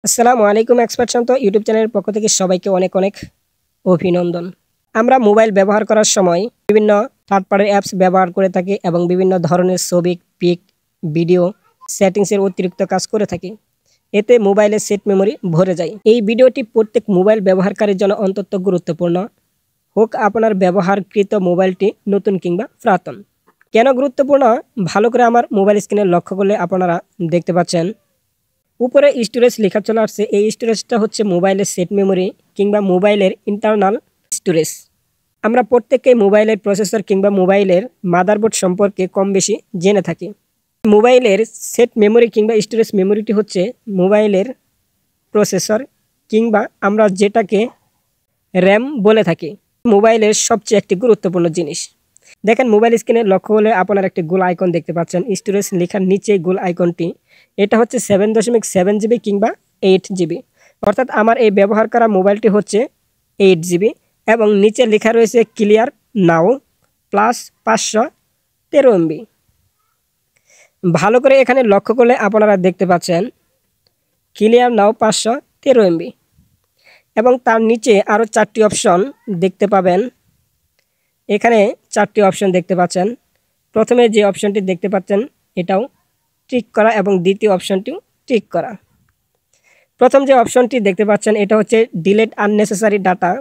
আসসালামু আলাইকুম এক্সপার্ট শান্ত ইউটিউব চ্যানেলের পক্ষ থেকে সবাইকে অনেক অনেক অভিনন্দন। আমরা মোবাইল ব্যবহার করার সময় বিভিন্ন থার্ড পার্টি অ্যাপস ব্যবহার করে থাকি এবং বিভিন্ন ধরনের ছবি, পিক, ভিডিও সেটিংসের অতিরিক্ত কাজ করে থাকি। এতে মোবাইলের সেট মেমরি ভরে যায়। এই ভিডিওটি প্রত্যেক মোবাইল ব্যবহারকারীর জন্য অত্যন্ত গুরুত্বপূর্ণ, হোক আপনার ব্যবহারকৃত মোবাইলটি নতুন কিংবা পুরাতন। কেন গুরুত্বপূর্ণ? ভালো করে আমার মোবাইল স্ক্রিনে লক্ষ্য করলে আপনারা দেখতে পাচ্ছেন উপরে স্টোরেজ লেখা চলে আসছে। এই স্টোরেজটা হচ্ছে মোবাইলের সেট মেমরি কিংবা মোবাইলের ইন্টারনাল স্টোরেজ। আমরা প্রত্যেককেই মোবাইলের প্রসেসর কিংবা মোবাইলের মাদারবোর্ড সম্পর্কে কম বেশি জেনে থাকি। মোবাইলের সেট মেমরি কিংবা স্টোরেজ মেমরিটি হচ্ছে মোবাইলের প্রসেসর কিংবা আমরা যেটাকে র্যাম বলে থাকি, মোবাইলের সবচেয়ে একটি গুরুত্বপূর্ণ জিনিস। দেখেন মোবাইল স্ক্রিনে লক্ষ্য হলে আপনার একটি গোল আইকন দেখতে পাচ্ছেন। স্টোরেজ লেখার নিচে গোল আইকনটি, এটা হচ্ছে 7.7 জিবি কিংবা 8 জিবি। অর্থাৎ আমার এই ব্যবহার করা মোবাইলটি হচ্ছে 8 জিবি এবং নিচে লেখা রয়েছে ক্লিয়ার নাও প্লাস 513 এমবি। ভালো করে এখানে লক্ষ্য করলে আপনারা দেখতে পাচ্ছেন ক্লিয়ার নাও 513 এমবি এবং তার নিচে আরও 4টি অপশন দেখতে পাবেন। এখানে 4টি অপশন দেখতে পাচ্ছেন। প্রথমে যে অপশনটি দেখতে পাচ্ছেন এটাও টিক করা এবং দ্বিতীয় অপশনটিও টিক করা। প্রথম যে অপশনটি দেখতে পাচ্ছেন এটা হচ্ছে ডিলিট আননেসেসারি ডাটা।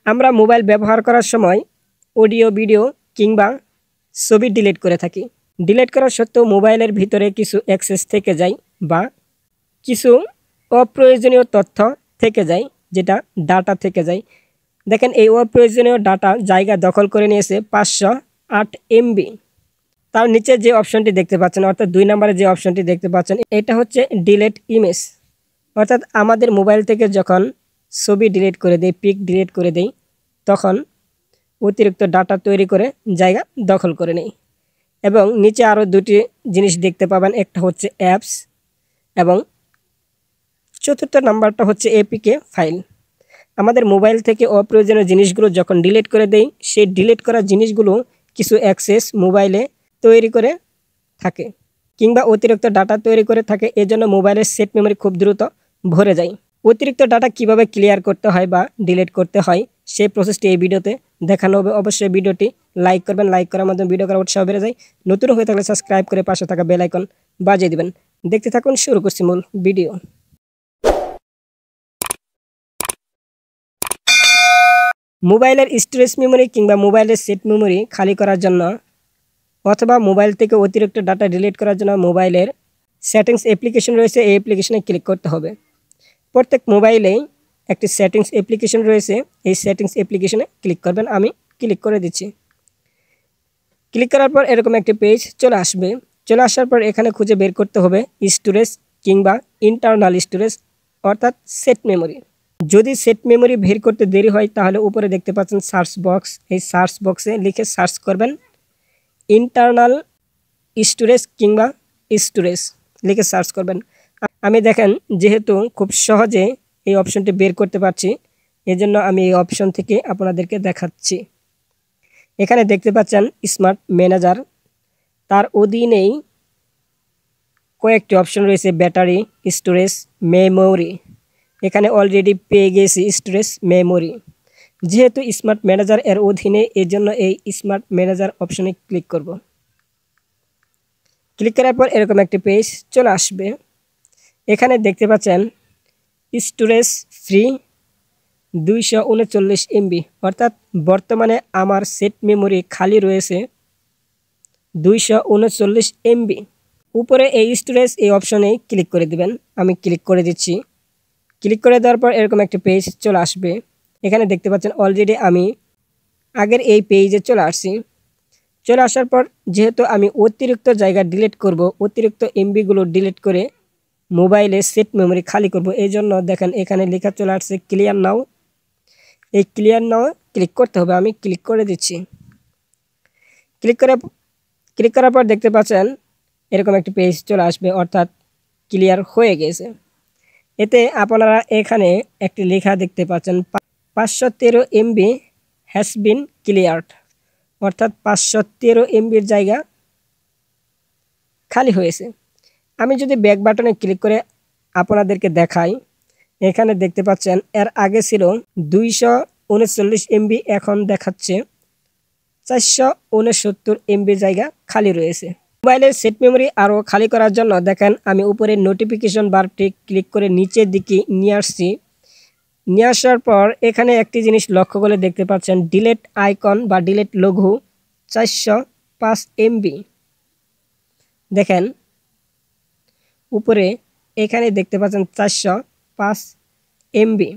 আমরা মোবাইল ব্যবহার করার সময় অডিও, ভিডিও কিংবা ছবি ডিলিট করে থাকি। ডিলিট করা সত্ত্বেও মোবাইলের ভিতরে কিছু অ্যাক্সেস থেকে যায় বা কিছু অপ্রয়োজনীয় তথ্য থেকে যায়, যেটা ডাটা থেকে যায়। দেখেন এই অপ্রয়োজনীয় ডাটা জায়গা দখল করে নিয়েছে 508 এমবি। তার নিচে যে অপশনটি দেখতে পাচ্ছেন অর্থাৎ 2 নম্বরে যে অপশনটি দেখতে পাচ্ছেন এটা হচ্ছে ডিলিট ইমেজ। অর্থাৎ আমাদের মোবাইল থেকে যখন ছবি ডিলিট করে দেই, পিক ডিলিট করে দেই, তখন অতিরিক্ত ডাটা তৈরি করে জায়গা দখল করে নেই। এবং নিচে আরও 2টি জিনিস দেখতে পাবেন, একটা হচ্ছে অ্যাপস এবং 4র্থ নাম্বারটা হচ্ছে এপিকে ফাইল। আমাদের মোবাইল থেকে অপ্রয়োজনীয় জিনিসগুলো যখন ডিলিট করে দেই, সেই ডিলিট করা জিনিসগুলো কিছু অ্যাক্সেস মোবাইলে তৈরি করে থাকে কিংবা অতিরিক্ত ডাটা তৈরি করে থাকে। এজন্য মোবাইলের সেট মেমরি খুব দ্রুত ভরে যায়। অতিরিক্ত ডাটা কিভাবে ক্লিয়ার করতে হয় বা ডিলিট করতে হয় সেই প্রসেসটি এই ভিডিওতে দেখানো হবে। অবশ্যই ভিডিওটি লাইক করবেন। লাইক করার মাধ্যমে ভিডিও করার উৎসাহ বেড়ে যায়। নতুন হয়ে থাকলে সাবস্ক্রাইব করে পাশে থাকা বেল আইকন বাজিয়ে দিবেন। দেখতে থাকুন, শুরু করছি মূল ভিডিও। মোবাইলের স্টোরেজ মেমরি কিংবা মোবাইলের সেট মেমরি খালি করার জন্য অথবা মোবাইল থেকে অতিরিক্ত ডাটা ডিলিট করার জন্য মোবাইলের সেটিংস অ্যাপ্লিকেশন রয়েছে, এই অ্যাপ্লিকেশনে ক্লিক করতে হবে। প্রত্যেক মোবাইলেই একটি সেটিংস অ্যাপ্লিকেশন রয়েছে, এই সেটিংস অ্যাপ্লিকেশনে ক্লিক করবেন। আমি ক্লিক করে দিচ্ছি। ক্লিক করার পর এরকম একটি পেজ চলে আসবে। চলে আসার পর এখানে খুঁজে বের করতে হবে স্টোরেজ কিংবা ইন্টারনাল স্টোরেজ অর্থাৎ সেট মেমরি। যদি সেট মেমরি বের করতে দেরি হয় তাহলে উপরে দেখতে পাচ্ছেন সার্চ বক্স, এই সার্চ বক্সে লিখে সার্চ করবেন ইন্টারনাল স্টোরেজ কিংবা স্টোরেজ লিখে সার্চ করবেন। আমি দেখেন যেহেতু খুব সহজে এই অপশনটি বের করতে পারছি, এজন্য আমি এই অপশন থেকে আপনাদেরকে দেখাচ্ছি। এখানে দেখতে পাচ্ছেন স্মার্ট ম্যানেজার, তার অধীনেই কয়েকটি অপশন রয়েছে ব্যাটারি, স্টোরেজ, মেমোরি। এখানে অলরেডি পেয়ে গেছি স্টোরেজ মেমোরি। যেহেতু স্মার্ট ম্যানেজার এর অধীনে, এই জন্য এই স্মার্ট ম্যানেজার অপশনে ক্লিক করব। ক্লিক করার পর এরকম একটি পেজ চলে আসবে। এখানে দেখতে পাচ্ছেন স্টোরেজ ফ্রি 239 এমবি। অর্থাৎ বর্তমানে আমার সেট মেমোরি খালি রয়েছে 239 এমবি। উপরে এই স্টোরেজ এই অপশনে ক্লিক করে দিবেন। আমি ক্লিক করে দিচ্ছি। ক্লিক করে দেওয়ার পর এরকম একটি পেজ চলে আসবে। এখানে দেখতে পাচ্ছেন অলরেডি আমি আগের এই পেজে চলে আসছি। চলে আসার পর যেহেতু আমি অতিরিক্ত জায়গা ডিলিট করব, অতিরিক্ত এমবিগুলো ডিলিট করে মোবাইলে সেট মেমরি খালি করব, এই জন্য দেখেন এখানে লেখা চলে আসছে ক্লিয়ার নাও। এই ক্লিয়ার নাও ক্লিক করতে হবে। আমি ক্লিক করে দিচ্ছি। ক্লিক করার পর দেখতে পাচ্ছেন এরকম একটি পেজ চলে আসবে, অর্থাৎ ক্লিয়ার হয়ে গেছে। এতে আপনারা এখানে একটি লেখা দেখতে পাচ্ছেন 513 এমবি হ্যাজ বিন ক্লিয়ার্ড। অর্থাৎ 513 এমবির জায়গা খালি হয়েছে। আমি যদি ব্যাক বাটনে ক্লিক করে আপনাদেরকে দেখাই এখানে দেখতে পাচ্ছেন এর আগে ছিল 239 এমবি, এখন দেখাচ্ছে 469 এমবি জায়গা খালি রয়েছে। মোবাইলের সেট মেমোরি আরও খালি করার জন্য দেখেন আমি উপরে নোটিফিকেশন বারটি ক্লিক করে নিচের দিকে নিয়ে আসছি। নিয়ে আসার পর এখানে একটি জিনিস লক্ষ্য করে দেখতে পাচ্ছেন ডিলেট আইকন বা ডিলেট লঘু 405 এমবি। দেখেন উপরে এখানে দেখতে পাচ্ছেন 405 এমবি।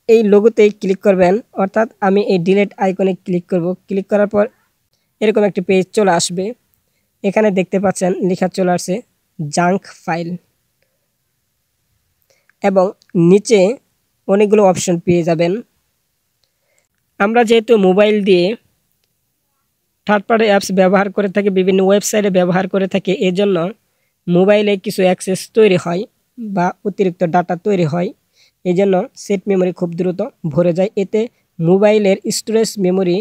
এই লোগোতেই ক্লিক করবেন, অর্থাৎ আমি এই ডিলেট আইকনে ক্লিক করব। ক্লিক করার পর এরকম একটি পেজ চলে আসবে। এখানে দেখতে পাচ্ছেন লেখা চলে আসছে জাঙ্ক ফাইল, এবং নিচে অনেকগুলো অপশন পেয়ে যাবেন। আমরা যেহেতু মোবাইল দিয়ে থার্ড পার্টি অ্যাপস ব্যবহার করে থাকি, বিভিন্ন ওয়েবসাইটে ব্যবহার করে থাকি, এজন্য মোবাইলে কিছু অ্যাক্সেস তৈরি হয় বা অতিরিক্ত ডাটা তৈরি হয়। এই জন্য সেট মেমোরি খুব দ্রুত ভরে যায়। এতে মোবাইলের স্টোরেজ মেমোরি,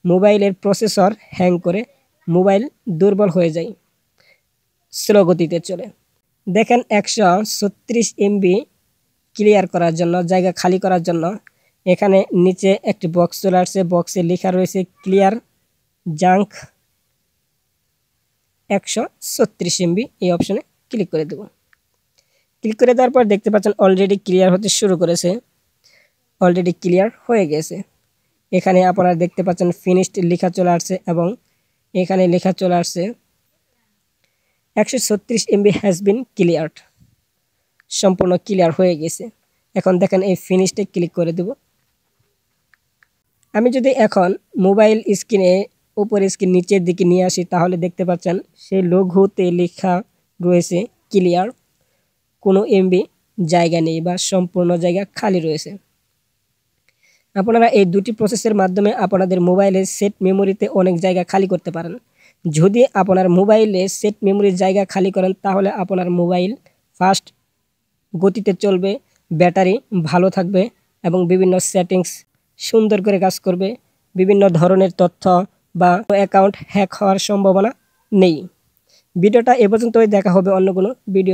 মোবাইলের প্রসেসর হ্যাং করে মোবাইল দুর্বল হয়ে যায়, স্লো গতিতে চলে। দেখেন 136 এমবি ক্লিয়ার করার জন্য, জায়গা খালি করার জন্য এখানে নিচে একটি বক্স চলে আসছে। বক্সে লেখা রয়েছে ক্লিয়ার জাঙ্ক 136 এমবি। এই অপশনে ক্লিক করে দেব। ক্লিক করে দেওয়ার পর দেখতে পাচ্ছেন অলরেডি ক্লিয়ার হতে শুরু করেছে, অলরেডি ক্লিয়ার হয়ে গেছে। এখানে আপনারা দেখতে পাচ্ছেন ফিনিশড লেখা চলে আসছে, এবং এখানে লেখা চলে আসছে 136 এমবি হ্যাজ বিন ক্লিয়ারড, সম্পূর্ণ ক্লিয়ার হয়ে গেছে। এখন দেখেন এই ফিনিশডে ক্লিক করে দেব। আমি যদি এখন মোবাইল স্ক্রিনে উপরের স্ক্রিন নিচের দিকে নিয়ে আসি, তাহলে দেখতে পাচ্ছেন সেই লঘুতে লেখা রয়েছে ক্লিয়ার, কোনো এমবি জায়গা নেই বা সম্পূর্ণ জায়গা খালি রয়েছে। আপনারা এই দুটি প্রসেসের মাধ্যমে আপনাদের মোবাইলের সেট মেমোরিতে অনেক জায়গা খালি করতে পারেন। যদি আপনার মোবাইলে সেট মেমোরির জায়গা খালি করেন, তাহলে আপনার মোবাইল ফাস্ট গতিতে চলবে, ব্যাটারি ভালো থাকবে, এবং বিভিন্ন সেটিংস সুন্দর করে কাজ করবে। বিভিন্ন ধরনের তথ্য বা অ্যাকাউন্ট হ্যাক হওয়ার সম্ভাবনা নেই। ভিডিওটা এ পর্যন্তই, দেখা হবে অন্য কোনো ভিডিও।